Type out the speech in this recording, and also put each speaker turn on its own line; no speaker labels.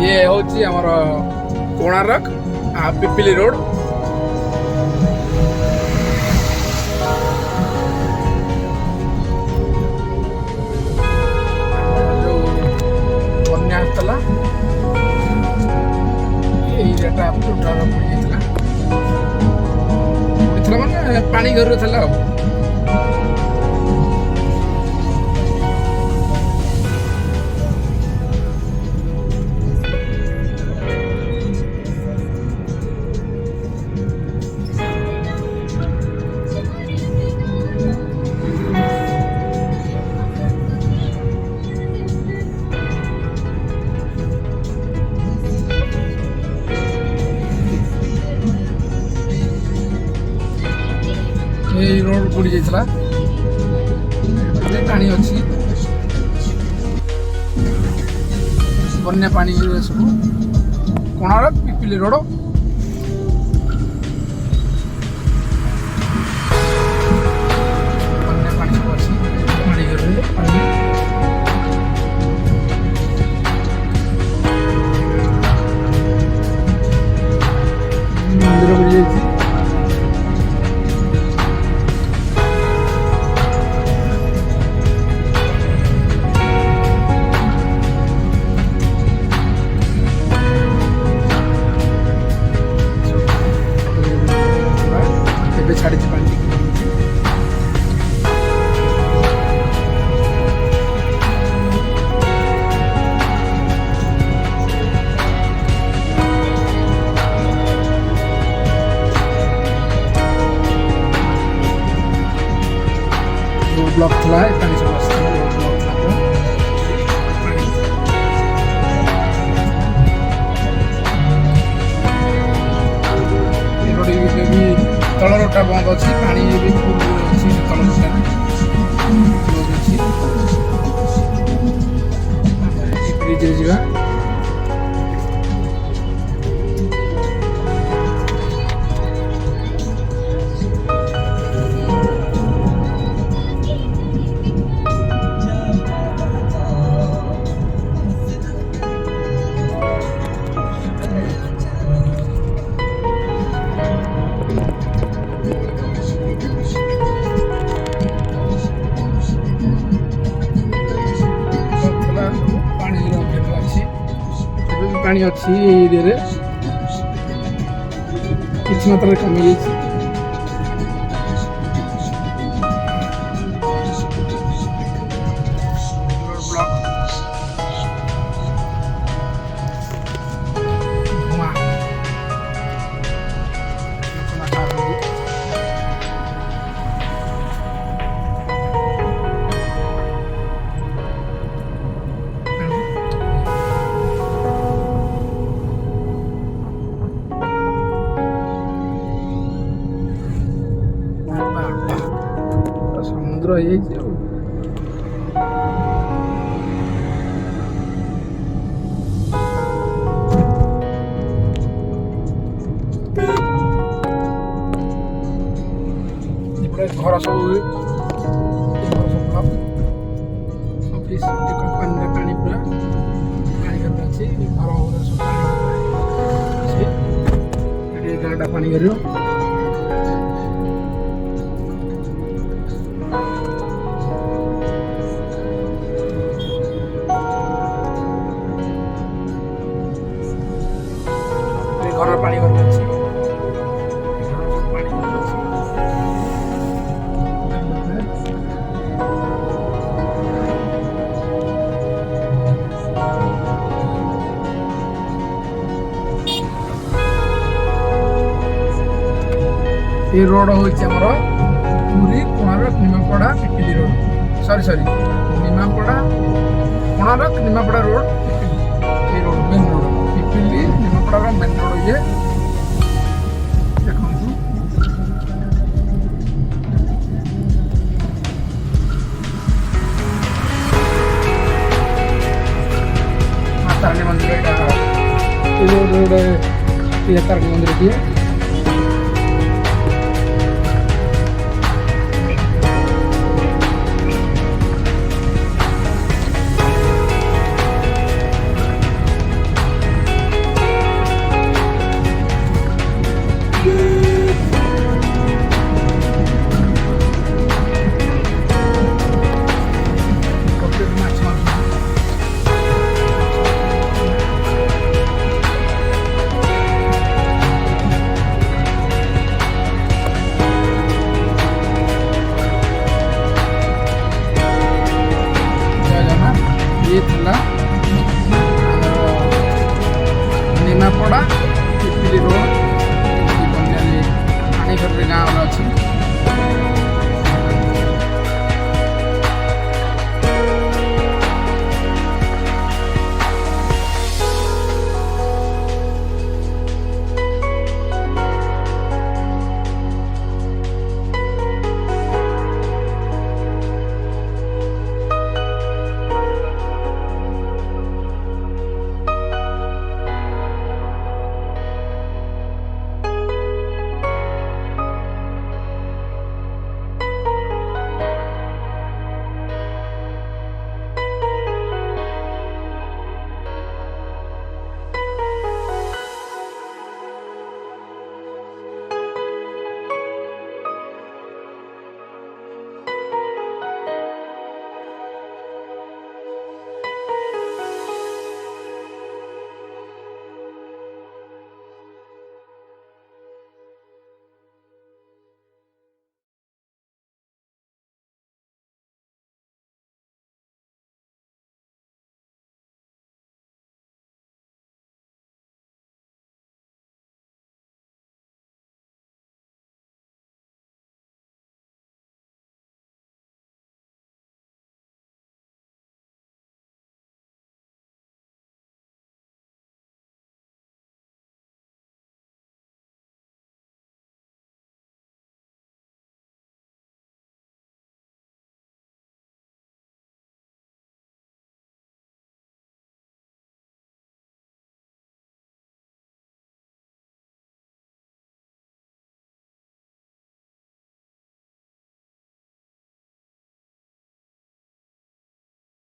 ये हूँ आमर कोणार्क पिपिली रोड जो बन्या आसला एरिया माने पानी घर था। रोड बुड़ी जाइए पानी अच्छी बन्या पानी सब कोणार्क पिपिली रोड बन्या पानी सब अच्छी पानी मंदिर बुड़ी जाइए छाड़ी पानी ब्लॉक थला पानी सब तल रोटा बंद अच्छी पानी भी फुल अच्छी तल रोटा ब्रिज जा पानी अच्छी एरिया किसी मात्रा कमी जाइए समुद्र हो घर सब ऑफिस कंपनी पानी पूरा पानी घर अच्छी घर सब गाँटा पानी कर घर पानी घर अच्छी ये रोड हूँ Puri Konark Nimapada Pipili road sorry Nimapada Konark Nimapada road ये road main road Pipili Nimapada main road ये देखो तारिणी मंदिर ये रोड तारिणी मंदिर